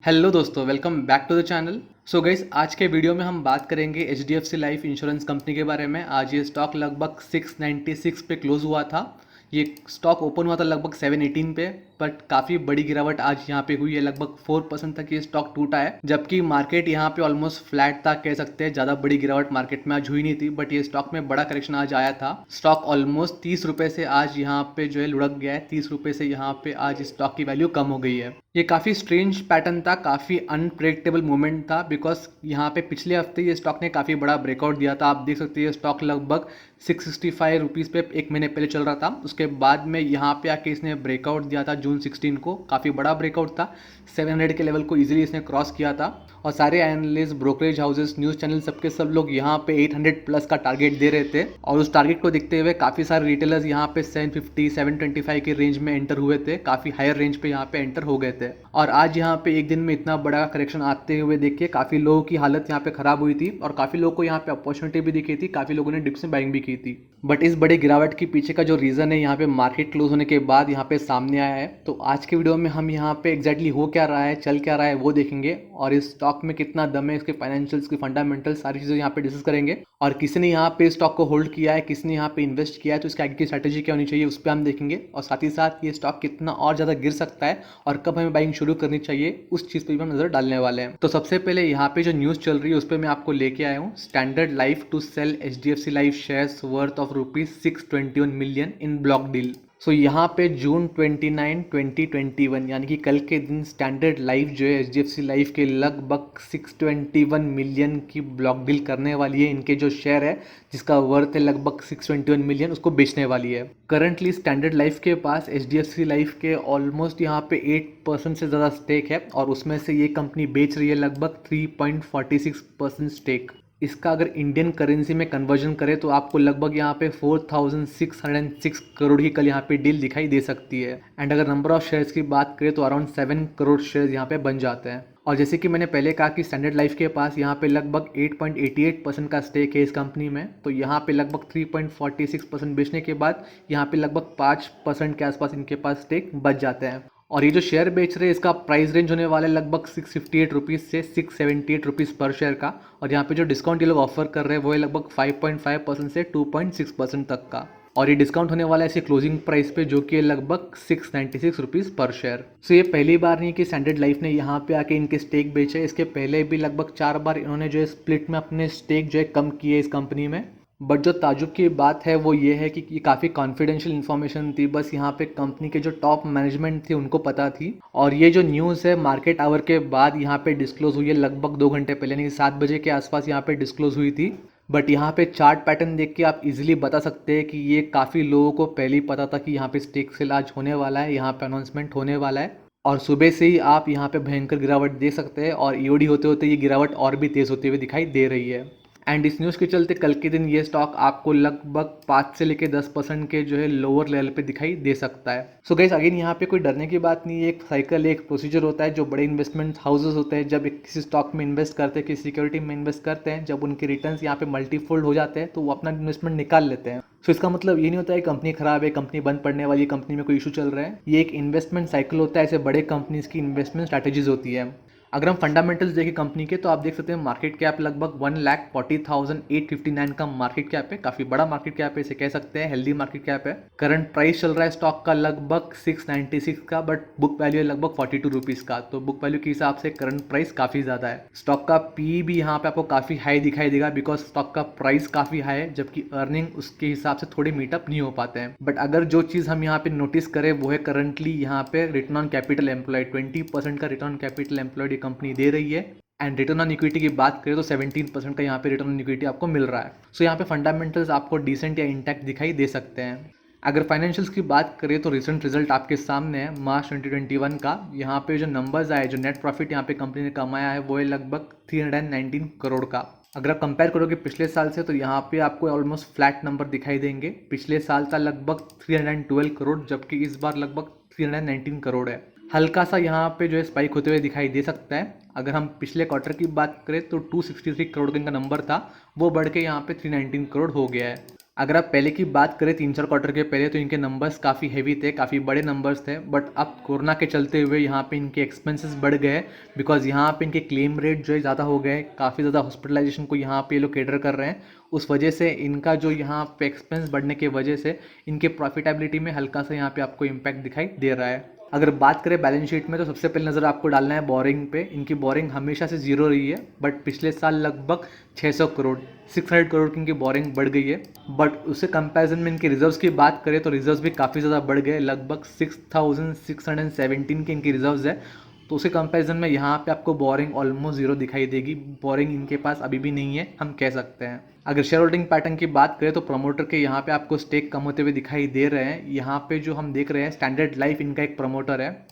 Hello दोस्तों, welcome back to the channel. So guys, आज के वीडियो में हम बात करेंगे एचडीएफसी लाइफ इंश्योरेंस कंपनी के बारे में। आज ये स्टॉक लगभग 696 पे क्लोज हुआ था। ये स्टॉक ओपन हुआ था लगभग 718 पे, बट काफ़ी बड़ी गिरावट आज यहाँ पे हुई है। लगभग 4% तक ये स्टॉक टूटा है, जबकि मार्केट यहाँ पे ऑलमोस्ट फ्लैट था, कह सकते हैं। ज़्यादा बड़ी गिरावट मार्केट में आज हुई नहीं थी, बट ये स्टॉक में बड़ा करेक्शन आज आया था। स्टॉक ऑलमोस्ट 30 रुपये से आज यहाँ पे जो है लुढ़क गया है। 30 रुपये से यहाँ पे आज स्टॉक की वैल्यू कम हो गई है। ये काफ़ी स्ट्रेंज पैटर्न था, काफ़ी अनप्रेडिक्टेबल मूवमेंट था, बिकॉज यहाँ पे पिछले हफ्ते ये स्टॉक ने काफ़ी बड़ा ब्रेकआउट दिया था। आप देख सकते हैं ये स्टॉक लगभग 665 रुपीज़ पे एक महीने पहले चल रहा था। उसके बाद में यहाँ पे आके इसने ब्रेकआउट दिया था जून 16 को। काफ़ी बड़ा ब्रेकआउट था, 700 के लेवल को इजीली इसने क्रॉस किया था। और सारे analyst, brokerage houses, news channel, सबके सब लोग यहाँ पे 800 प्लस का टारगेट दे रहे थे। और उस टारगेट को देखते हुए काफ़ी सारे रिटेलर्स यहाँ पे 750, 725 के रेंज में एंटर हुए थे। काफ़ी हायर रेंज पे यहाँ पे एंटर हो गए थे। और आज यहाँ पे एक दिन में इतना बड़ा करेक्शन आते हुए देखिए काफ़ी लोगों की हालत यहाँ पे ख़राब हुई थी, और काफ़ी लोगों को यहाँ पे अपॉर्चुनिटी भी दिखी थी। काफ़ी लोगों ने डिप्स में बाइंग भी की थी। बट इस बड़े गिरावट के पीछे का जो रीज़न है यहाँ पे मार्केट क्लोज होने के बाद यहाँ पे सामने आया है। तो आज के वीडियो में हम यहाँ पे एग्जैक्टली हो क्या रहा है, चल क्या रहा है, वो देखेंगे। और इस स्टॉक में कितना दम है, इसके फाइनेंशियल्स, की फंडामेंटल्स, सारी चीज़ें यहाँ पे डिस्कस करेंगे। और किसी ने यहाँ पे स्टॉक को होल्ड किया है, किसी ने यहाँ पे इन्वेस्ट किया है, तो इसकी आगे की स्ट्रैटेजी क्या होनी चाहिए उस पर हम देखेंगे। और साथ ही साथ ये स्टॉक कितना और ज़्यादा गिर सकता है और कब हमें बाइंग शुरू करनी चाहिए, उस चीज़ पर भी हम नज़र डालने वाले हैं। तो सबसे पहले यहाँ पे जो न्यूज़ चल रही है उस पर मैं आपको लेके आया हूँ। Standard life to sell HDFC life shares worth of ₹621 million in block deal. So यहाँ पे जून 29, 2021 यानी कि कल के दिन स्टैंडर्ड लाइफ जो है एचडीएफसी लाइफ के लगभग 621 मिलियन की ब्लॉक डील करने वाली है। इनके जो शेयर है जिसका वर्थ है लगभग 621 मिलियन, उसको बेचने वाली है। करंटली स्टैंडर्ड लाइफ के पास एचडीएफसी लाइफ के ऑलमोस्ट यहाँ पे 8% से ज़्यादा स्टेक है, और उसमें से ये कंपनी बेच रही है लगभग 3.46% स्टेक। इसका अगर इंडियन करेंसी में कन्वर्जन करें तो आपको लगभग यहाँ पे 4606 करोड़ की कल यहाँ पे डील दिखाई दे सकती है। एंड अगर नंबर ऑफ शेयर्स की बात करें तो अराउंड 7 करोड़ शेयर्स यहाँ पे बन जाते हैं। और जैसे कि मैंने पहले कहा कि स्टैंडर्ड लाइफ के पास यहाँ पे लगभग 8.88% का स्टेक है इस कंपनी में, तो यहाँ पे लगभग 3.46% बेचने के बाद यहाँ पे लगभग 5% के आसपास इनके पास स्टेक बच जाते हैं। और ये जो शेयर बेच रहे हैं इसका प्राइस रेंज होने वाला है लगभग 658 रुपीज़ से 678 रुपीज़ पर शेयर का। और यहाँ पे जो डिस्काउंट ये लोग ऑफर कर रहे हैं वो है लगभग 5.5% से 2.6% तक का। और ये डिस्काउंट होने वाला है इसके क्लोजिंग प्राइस पे, जो कि है लगभग 696 रुपीज़ पर शेयर। सो ये पहली बार नहीं कि स्टैंडर्ड लाइफ ने यहाँ पे आके इनके स्टेक बेचे। इसके पहले भी लगभग 4 बार इन्होंने जो है स्प्लिट में अपने स्टेक जो है कम किए इस कंपनी में। बट जो ताजुब की बात है वो ये है कि ये काफ़ी कॉन्फिडेंशियल इन्फॉर्मेशन थी, बस यहाँ पे कंपनी के जो टॉप मैनेजमेंट थी उनको पता थी। और ये जो न्यूज़ है मार्केट आवर के बाद यहाँ पे डिस्क्लोज हुई है, लगभग 2 घंटे पहले, यानी 7 बजे के आसपास यहाँ पे डिस्क्लोज हुई थी। बट यहाँ पे चार्ट पैटर्न देख के आप इजीली बता सकते हैं कि ये काफ़ी लोगों को पहले ही पता था कि यहाँ पे स्टेक सेल आज होने वाला है, यहाँ पे अनाउंसमेंट होने वाला है। और सुबह से ही आप यहाँ पे भयंकर गिरावट देख सकते हैं, और ईओडी होते होते ये गिरावट और भी तेज़ होते हुए दिखाई दे रही है। एंड इस न्यूज़ के चलते कल के दिन ये स्टॉक आपको लगभग 5 से लेकर 10% के जो है लोअर लेवल पे दिखाई दे सकता है। सो गाइस, अगेन यहाँ पे कोई डरने की बात नहीं है। एक साइकिल, एक प्रोसीजर होता है जो बड़े इन्वेस्टमेंट हाउसेस होते हैं जब किसी स्टॉक में इन्वेस्ट करते हैं, किसी सिक्योरिटी में इन्वेस्ट करते हैं, जब उनके रिटर्न्स यहाँ पे मल्टीफोल्ड हो जाते हैं तो वो अपना इन्वेस्टमेंट निकाल लेते हैं। सो इसका मतलब ये नहीं होता है कंपनी खराब है, कंपनी बंद पड़ने वाली, कंपनी में कोई इशू चल रहा है। ये एक इन्वेस्टमेंट साइकिल होता है, ऐसे बड़े कंपनीज की इन्वेस्टमेंट स्ट्रैटेजीज होती है। अगर हम फंडामेंटल्स देखें कंपनी के तो आप देख सकते हैं मार्केट कैप लगभग 1,40,859 का मार्केट कैप है। काफ़ी बड़ा मार्केट कैप है, इसे कह सकते हैं हेल्दी मार्केट कैप है। करंट प्राइस चल रहा है स्टॉक का लगभग 696 का, बट बुक वैल्यू है लगभग 42 रुपीज़ का। तो बुक वैल्यू के हिसाब से करंट प्राइस काफ़ी ज़्यादा है। स्टॉक का पी भी यहाँ पे आपको काफ़ी हाई दिखाई देगा, बिकॉज स्टॉक का प्राइस काफ़ी हाई है, जबकि अर्निंग उसके हिसाब से थोड़े मीटअप नहीं हो पाते हैं। बट अगर जो चीज़ हम यहाँ पे नोटिस करें वो है करंटली यहाँ पे रिटर्न ऑन कैपिटल एम्प्लॉयड, 20% का return on capital employed company दे रही है। एंड रिटर्न ऑन इक्विटी की बात करें तो 17% का यहाँ पे रिटर्न ऑन इक्विटी आपको मिल रहा है। सो यहाँ पे फंडामेंटल्स आपको डिसेंट या इंटैक्ट दिखाई दे सकते हैं। अगर फाइनेंशियल्स की बात करें तो रिसेंट रिजल्ट आपके सामने है मार्च 2021 का। यहाँ पे जो नंबर्स आए, जो नेट प्रॉफिट यहाँ पे कंपनी ने कमाया है वो है लगभग 319 करोड़ का। अगर आप कंपेयर करोगे पिछले साल से तो यहाँ पे आपको ऑलमोस्ट फ्लैट नंबर दिखाई देंगे। पिछले साल था लगभग 312 करोड़, जबकि इस बार लगभग 319 करोड़ है। हल्का सा यहाँ पे जो है स्पाइक होते हुए दिखाई दे सकता है। अगर हम पिछले क्वार्टर की बात करें तो 263 करोड़ का इनका नंबर था, वो बढ़ के यहाँ पे 319 करोड़ हो गया है। अगर आप पहले की बात करें 3-4 क्वार्टर के पहले, तो इनके नंबर्स काफ़ी हैवी थे, काफ़ी बड़े नंबर्स थे, बट अब कोरोना के चलते हुए यहाँ पे इनके एक्सपेंसेस बढ़ गए, बिकॉज यहाँ पे इनके क्लेम रेट जो है ज़्यादा हो गए, काफ़ी ज़्यादा हॉस्पिटलाइजेशन को यहाँ पे ये लोग कैटर कर रहे हैं। उस वजह से इनका जो यहाँ पे एक्सपेंस बढ़ने की वजह से इनके प्रॉफिटेबिलिटी में हल्का सा यहाँ पे आपको इम्पैक्ट दिखाई दे रहा है। अगर बात करें बैलेंस शीट में, तो सबसे पहले नज़र आपको डालना है बोरिंग पे। इनकी बोरिंग हमेशा से जीरो रही है, बट पिछले साल लगभग 600 करोड़ 600 करोड़ की इनकी बोरिंग बढ़ गई है। बट उससे कंपैरिजन में इनके रिजर्व्स की बात करें तो रिजर्व्स भी काफ़ी ज़्यादा बढ़ गए, लगभग 6617 के इनकी रिजर्व्स है। तो उसके कंपैरिजन में यहाँ पे आपको बोरिंग ऑलमोस्ट जीरो दिखाई देगी। बोरिंग इनके पास अभी भी नहीं है, हम कह सकते हैं। अगर शेयर होल्डिंग पैटर्न की बात करें तो प्रमोटर के यहाँ पे आपको स्टेक कम होते हुए दिखाई दे रहे हैं। यहाँ पे जो हम देख रहे हैं, स्टैंडर्ड लाइफ इनका एक प्रमोटर है।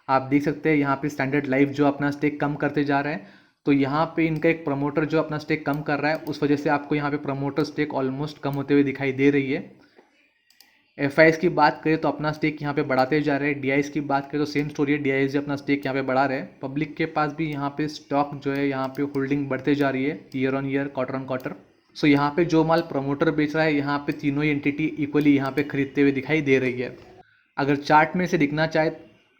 आप देख सकते हैं यहाँ पे स्टैंडर्ड लाइफ जो अपना स्टेक कम करते जा रहे हैं। तो यहाँ पे इनका एक प्रमोटर जो अपना स्टेक कम कर रहा है, उस वजह से आपको यहाँ पे प्रमोटर स्टेक ऑलमोस्ट कम होते हुए दिखाई दे रही है। एफ की बात करें तो अपना स्टेक यहाँ पे बढ़ाते जा रहे हैं। डी की बात करें तो सेम स्टोरी है, डी भी अपना स्टेक यहाँ पे बढ़ा रहे हैं। पब्लिक के पास भी यहाँ पे स्टॉक जो है यहाँ पे होल्डिंग बढ़ते जा रही है year on year, quarter on quarter. So यहाँ पे जो माल प्रमोटर बेच रहा है, यहाँ पे तीनों ही एंटिटी इक्वली यहाँ पे खरीदते हुए दिखाई दे रही है। अगर चार्ट में से दिखना चाहे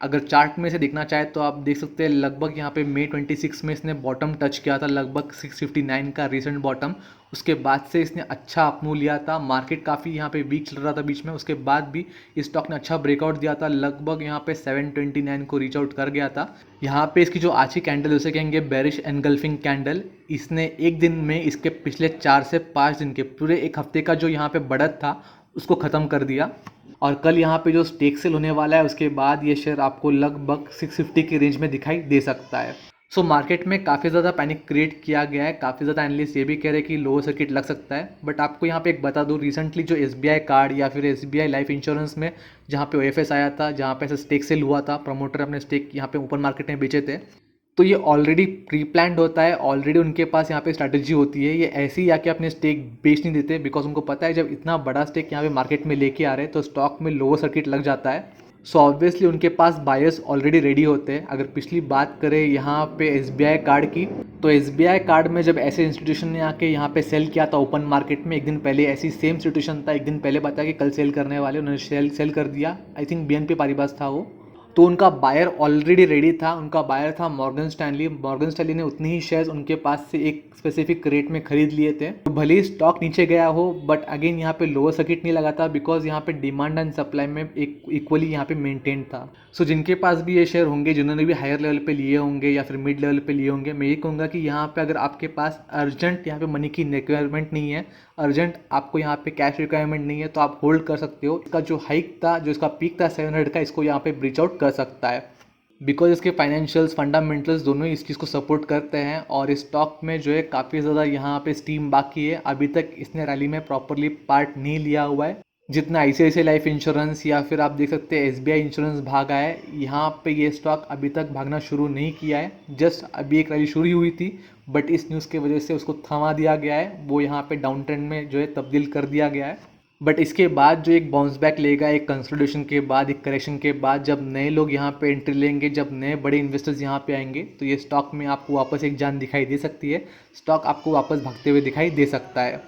अगर चार्ट में से दिखना चाहे तो आप देख सकते हैं लगभग यहाँ पे मई 26 में इसने बॉटम टच किया था, लगभग 659 का रिसेंट बॉटम। उसके बाद से इसने अच्छा अपमूव लिया था। मार्केट काफ़ी यहाँ पे वीक चल रहा था बीच में, उसके बाद भी इस स्टॉक ने अच्छा ब्रेकआउट दिया था, लगभग यहाँ पे 729 को रीच आउट कर गया था। यहाँ पे इसकी जो आज की कैंडल उसे कहेंगे बेरिश एनगल्फिंग कैंडल। इसने एक दिन में इसके पिछले 4 से 5 दिन के पूरे एक हफ्ते का जो यहाँ पे बढ़त था उसको ख़त्म कर दिया। और कल यहाँ पे जो स्टेक सेल होने वाला है, उसके बाद ये शेयर आपको लगभग 650 की रेंज में दिखाई दे सकता है। सो मार्केट में काफ़ी ज़्यादा पैनिक क्रिएट किया गया है। काफ़ी ज़्यादा एनालिस्ट ये भी कह रहे हैं कि लोअर सर्किट लग सकता है। बट आपको यहाँ पे एक बता दूँ, रिसेंटली जो SBI कार्ड या फिर SBI लाइफ इंश्योरेंस में जहाँ पे OFS आया था, जहाँ पे ऐसा स्टेक सेल हुआ था, प्रमोटर अपने स्टेक यहाँ पे ओपन मार्केट में बेचे थे, तो ये ऑलरेडी प्री प्लान्ड होता है। ऑलरेडी उनके पास यहाँ पे स्ट्रैटेजी होती है। ये ऐसे ही आके अपने स्टेक बेच नहीं देते, बिकॉज उनको पता है जब इतना बड़ा स्टेक यहाँ पे मार्केट में लेके आ रहे हैं तो स्टॉक में लोअर सर्किट लग जाता है। सो ऑब्वियसली उनके पास बायर्स ऑलरेडी रेडी होते हैं। अगर पिछली बात करें यहाँ पे SBI कार्ड की, तो SBI कार्ड में जब ऐसे इंस्टीट्यूशन ने आके यहाँ पे सेल किया था ओपन मार्केट में, एक दिन पहले ऐसी सेम सिचुएशन था, एक दिन पहले बताया कि कल सेल करने वाले, उन्होंने सेल कर दिया। आई थिंक BNP पारिबास था वो। तो उनका बायर ऑलरेडी रेडी था। उनका बायर था मॉर्गन स्टैनली। मॉर्गन स्टैनली ने उतनी ही शेयर्स उनके पास से एक स्पेसिफिक रेट में खरीद लिए थे। तो भले ही स्टॉक नीचे गया हो, बट अगेन यहाँ पे लोअर सर्किट नहीं लगा था, बिकॉज यहाँ पे डिमांड एंड सप्लाई में एक इक्वली यहाँ पे मेंटेन था। सो जिनके पास भी ये शेयर होंगे, जिन्होंने भी हायर लेवल पे लिए होंगे या फिर मिड लेवल पे लिए होंगे, मैं ये कहूँगा कि यहाँ पे अगर आपके पास अर्जेंट यहाँ पे मनी की रिक्वायरमेंट नहीं है, अर्जेंट आपको यहाँ पे कैश रिक्वायरमेंट नहीं है, तो आप होल्ड कर सकते हो। इसका जो हाइक था, जो इसका पीक था 700 का, इसको यहाँ पे ब्रीच आउट कर सकता है, बिकॉज इसके फाइनेंशियल्स फंडामेंटल्स दोनों ही इस चीज़ को सपोर्ट करते हैं। और इस स्टॉक में जो है काफ़ी ज़्यादा यहाँ पे स्टीम बाकी है। अभी तक इसने रैली में प्रॉपरली पार्ट नहीं लिया हुआ है। जितना ICICI लाइफ इंश्योरेंस या फिर आप देख सकते हैं SBI इंश्योरेंस भागा है, यहाँ पे ये स्टॉक अभी तक भागना शुरू नहीं किया है। जस्ट अभी एक रैली शुरू हुई थी, बट इस न्यूज़ की वजह से उसको थमा दिया गया है। वो यहाँ पे डाउन ट्रेंड में जो है तब्दील कर दिया गया है। बट इसके बाद जो एक बाउंस बैक लेगा, एक कंसोलिडेशन के बाद, एक करेक्शन के बाद, जब नए लोग यहाँ पे एंट्री लेंगे, जब नए बड़े इन्वेस्टर्स यहाँ पे आएंगे, तो ये स्टॉक में आपको वापस एक जान दिखाई दे सकती है। स्टॉक आपको वापस भागते हुए दिखाई दे सकता है।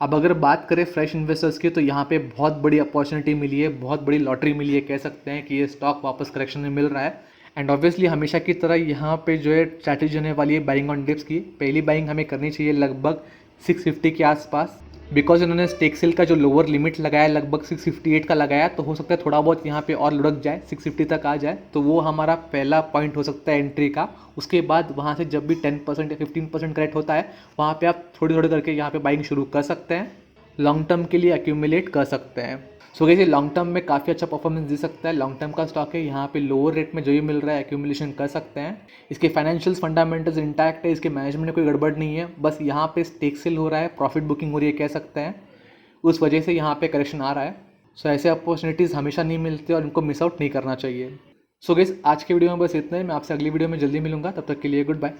अब अगर बात करें फ्रेश इन्वेस्टर्स की, तो यहाँ पे बहुत बड़ी अपॉर्चुनिटी मिली है, बहुत बड़ी लॉटरी मिली है, कह सकते हैं कि ये स्टॉक वापस करेक्शन में मिल रहा है। एंड ऑब्वियसली हमेशा की तरह यहाँ पे जो है स्ट्रैटेजी होने वाली है बाइंग ऑन डिप्स की। पहली बाइंग हमें करनी चाहिए लगभग 650 के आसपास, बिकॉज इन्होंने स्टेक सेल का जो लोअर लिमिट लगाया लगभग 658 का लगाया, तो हो सकता है थोड़ा बहुत यहाँ पे और लुढ़क जाए, 650 तक आ जाए, तो वो हमारा पहला पॉइंट हो सकता है एंट्री का। उसके बाद वहाँ से जब भी 10% या 15% करेक्ट होता है, वहाँ पे आप थोड़ी थोड़ी करके यहाँ पे बाइंग शुरू कर सकते हैं, लॉन्ग टर्म के लिए एक्यूमुलेट कर सकते हैं। सो गाइस, ये लॉन्ग टर्म में काफ़ी अच्छा परफॉर्मेंस दे सकता है। लॉन्ग टर्म का स्टॉक है, यहाँ पे लोअर रेट में जो भी मिल रहा है एक्यूमुलेशन कर सकते हैं। इसके फाइनेंशियल्स फंडामेंटल्स इंटैक्ट है, इसके मैनेजमेंट में कोई गड़बड़ नहीं है, बस यहाँ पे स्टेक सेल हो रहा है, प्रॉफिट बुकिंग हो रही है, कह सकते हैं, उस वजह से यहाँ पे करेक्शन आ रहा है। सो ऐसे अपॉर्चुनिटीज़ हमेशा नहीं मिलती और इनको मिस आउट नहीं करना चाहिए। सो गाइस, आज के वीडियो में बस इतना ही। मैं आपसे अगली वीडियो में जल्दी मिलूंगा, तब तक के लिए गुड बाय।